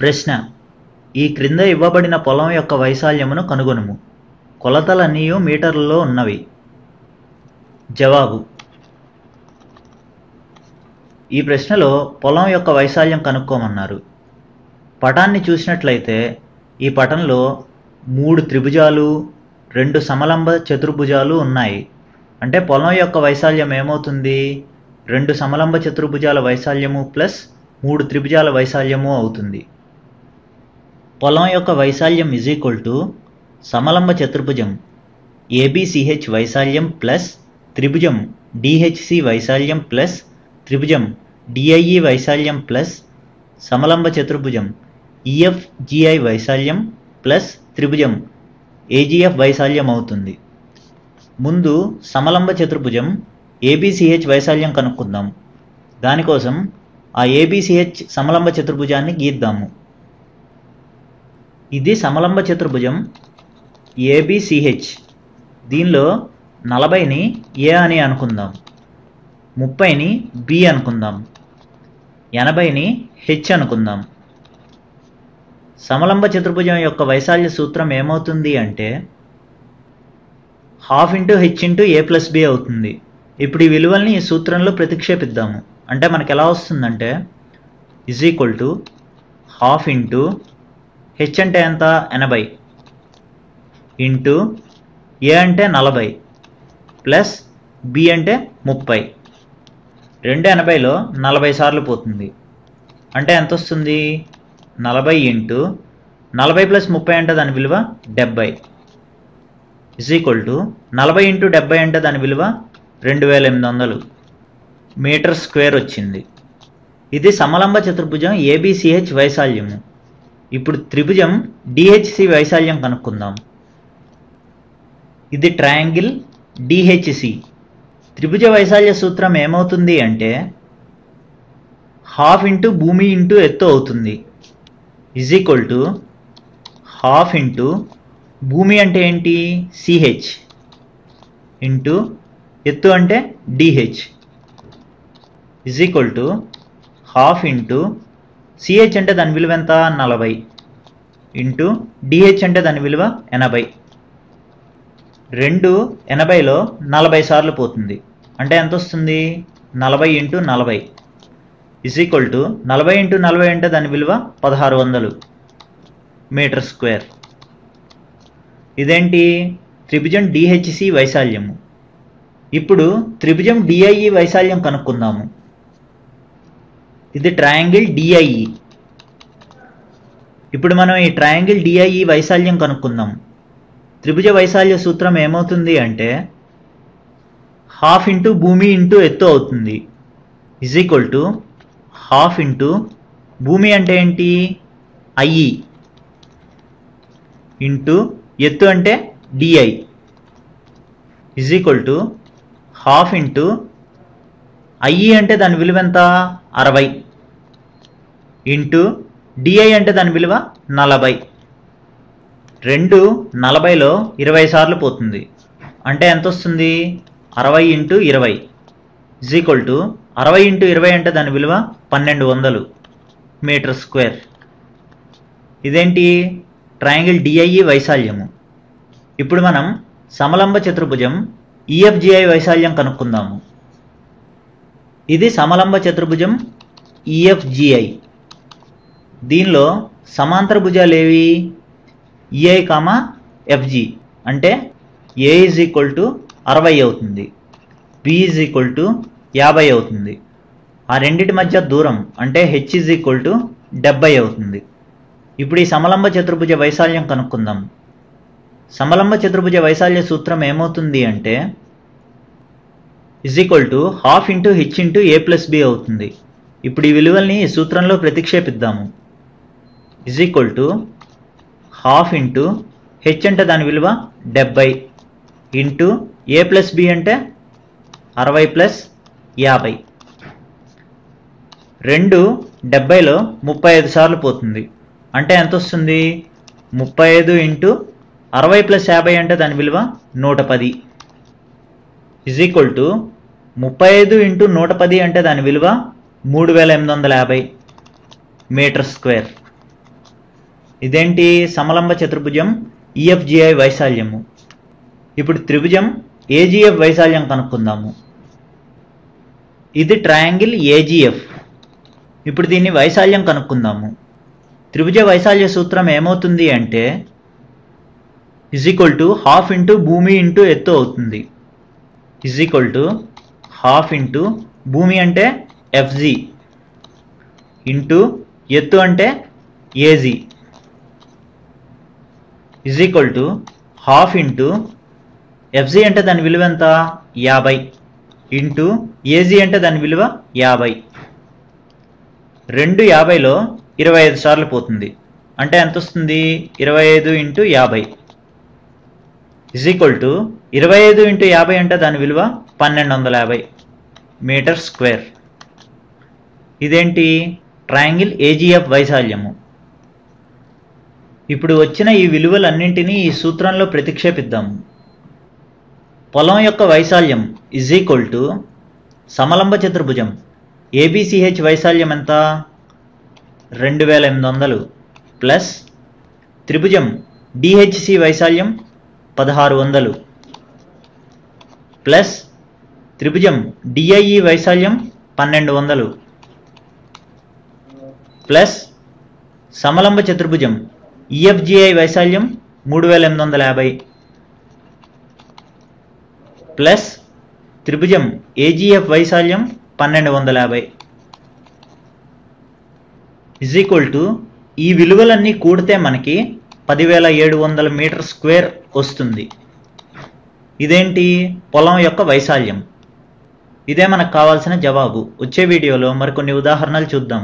ప్రశ్న: ఈ క్రింద ఇవ్వబడిన పొలం యొక్క వైశాల్యమును కనుగొనుము. కొలతలన్నీ మీటర్లలో ఉన్నవి. జవాబు: ఈ ప్రశ్నలో పొలం యొక్క వైశాల్యం కనుక్కోమన్నారు. పటాన్ని చూసినట్లయితే ఈ పటంలో 3 త్రిభుజాలు 2 సమలంబ చతుర్భుజాలు ఉన్నాయి. అంటే పొలం యొక్క వైశాల్యం ఏమవుతుంది? 2 సమలంబ చతుర్భుజాల వైశాల్యము ప్లస్ 3 త్రిభుజాల వైశాల్యము అవుతుంది. పొలం యొక్క వైశాల్యం సమలంబ చతుర్భుజం ABCH వైశాల్యం ప్లస్ త్రిభుజం DHC వైశాల్యం ప్లస్ త్రిభుజం DIE వైశాల్యం ప్లస్ సమలంబ చతుర్భుజం EFGI వైశాల్యం ప్లస్ త్రిభుజం AGF వైశాల్యం అవుతుంది. ముందు సమలంబ చతుర్భుజం ABCH వైశాల్యం కనుక్కుందాం. దానికోసం ఆ ABCH సమలంబ చతుర్భుజాన్ని గీద్దాము. ఇది సమలంబ చతుర్భుజం ABCH. దీనిలో 40ని A అని అనుకుందాం, 30ని B అనుకుందాం, 80ని H అనుకుందాం. సమలంబ చతుర్భుజం యొక్క వైశాల్య సూత్రం ఏమవుతుంది అంటే ½ × H × A + B అవుతుంది. ఇప్పుడు ఈ విలువల్ని ఈ సూత్రంలో ప్రతిక్షేపిద్దాము. అంటే మనకు ఎలా వస్తుందంటే ½ H అంటే ఎంత? 80 ఇంటూ A అంటే 40 ప్లస్ B అంటే 30. 280లో 40 సార్లు పోతుంది. అంటే ఎంత వస్తుంది? 40 ఇంటూ 40 + 30 అంటే దాని విలువ 70 40 ఇంటూ 70 అంటే దాని విలువ 2800 మీటర్ స్క్వేర్ వచ్చింది. ఇది సమలంబ చతుర్భుజం ABCH వైశాల్యము. ఇప్పుడు త్రిభుజం DHC వైశాల్యం కనుక్కుందాం. ఇది ట్రయాంగిల్ DHC. త్రిభుజ వైశాల్య సూత్రం ఏమవుతుంది అంటే ½ ఇంటూ భూమి ఇంటూ ఎత్తు అవుతుంది. ½ భూమి అంటే ఏంటి? CH ఇంటూ ఎత్తు అంటే DH ½ CH అంటే దాని విలువ ఎంత? 40 ఇంటూ DH అంటే దాని విలువ 80. 280లో 40 సార్లు పోతుంది. అంటే ఎంత వస్తుంది? 40 ఇంటూ 40 40 ఇంటూ 40 అంటే దాని విలువ 1600 మీటర్ స్క్వేర్. ఇదేంటి? త్రిభుజం DHC వైశాల్యము. ఇప్పుడు త్రిభుజం DIE వైశాల్యం కనుక్కుందాము. ఇది ట్రయాంగిల్ DIE. ఇప్పుడు మనం ఈ ట్రయాంగిల్ DIE వైశాల్యం కనుక్కుందాం. త్రిభుజ వైశాల్య సూత్రం ఏమవుతుంది అంటే ½ ఇంటూ భూమి ఇంటూ ఎత్తు అవుతుంది. ½ ఇంటూ భూమి అంటే ఏంటి? IE ఇంటూ ఎత్తు అంటే DI ½ ఇంటూ IE అంటే దాని విలువ ఎంత? 60 ఇంటూ DI అంటే దాని విలువ 40. 240లో 20 సార్లు పోతుంది. అంటే ఎంత వస్తుంది? 60 ఇంటూ 20 60 ఇంటూ 20 అంటే దాని విలువ 1200 మీటర్ స్క్వేర్. ఇదేంటి? Triangle DIE వైశాల్యము. ఇప్పుడు మనం సమలంబ చతుర్భుజం EFGI వైశాల్యం కనుక్కుందాము. ఇది సమలంబ చతుర్భుజం EFGI. దీనిలో సమాంతర భుజాలు ఏవి? EI, FG. అంటే A = 60 అవుతుంది, B = 50 అవుతుంది. ఆ రెండిటి మధ్య దూరం అంటే H = 70 అవుతుంది. ఇప్పుడు ఈ సమలంబ చతుర్భుజ వైశాల్యం కనుక్కుందాం. సమలంబ చతుర్భుజ వైశాల్య సూత్రం ఏమవుతుంది అంటే ½ into H into A + B అవుతుంది. ఇప్పుడు ఈ విలువల్ని ఈ సూత్రంలో ప్రతిక్షేపిద్దాము. ½ ఇంటూ H అంటే దాని విలువ 70 ఇంటూ A + B అంటే 60 + 50. 270లో 35 సార్లు పోతుంది. అంటే ఎంత వస్తుంది? 35 ఇంటూ 60 + 50 అంటే దాని విలువ 110 35 ఇంటూ 110 అంటే దాని విలువ 3850 మీటర్ స్క్వేర్. ఇదేంటి? సమలంబ చతుర్భుజం ఈఎఫ్జిఐ వైశాల్యము. ఇప్పుడు త్రిభుజం ఏజీఎఫ్ వైశాల్యం కనుక్కుందాము. ఇది ట్రయాంగిల్ ఏజీఎఫ్. ఇప్పుడు దీన్ని వైశాల్యం కనుక్కుందాము. త్రిభుజ వైశాల్య సూత్రం ఏమవుతుంది అంటే ½ ఇంటూ భూమి ఇంటూ ఎత్తు అవుతుంది. ½ ఇంటూ భూమి అంటే ఎఫ్జీ ఇంటూ ఎత్తు అంటే ఏజీ ½ ఇంటూ ఎఫ్జీ అంటే దాని విలువ ఎంత? 50 ఇంటూ ఏజీ అంటే దాని విలువ 50. 2 50లో 25 సార్లు పోతుంది. అంటే ఎంత వస్తుంది? 25 ఇంటూ 50 25 ఇంటూ 50 అంటే దాని విలువ 1250 మీటర్ స్క్వేర్. ఇదేంటి? Triangle AGF వైశాల్యము. ఇప్పుడు వచ్చిన ఈ విలువలన్నింటినీ ఈ సూత్రంలో ప్రతిక్షేపిద్దాము. పొలం యొక్క వైశాల్యం సమలంబ చతుర్భుజం ఏబిసిహెచ్ వైశాల్యం ఎంత? 2800 ప్లస్ త్రిభుజం డిహెచ్సి వైశాల్యం 1600 ప్లస్ త్రిభుజం డిఐఈ వైశాల్యం 1200 ప్లస్ సమలంబ చతుర్భుజం ఈఎఫ్జిఐ వైశాల్యం 3850 ప్లస్ త్రిభుజం ఏజీఎఫ్ వైశాల్యం 1250 ఈ విలువలన్నీ కూడితే మనకి 10700 మీటర్ స్క్వేర్ వస్తుంది. ఇదేంటి? పొలం యొక్క వైశాల్యం. ఇదే మనకు కావాల్సిన జవాబు. వచ్చే వీడియోలో మరికొన్ని ఉదాహరణలు చూద్దాం.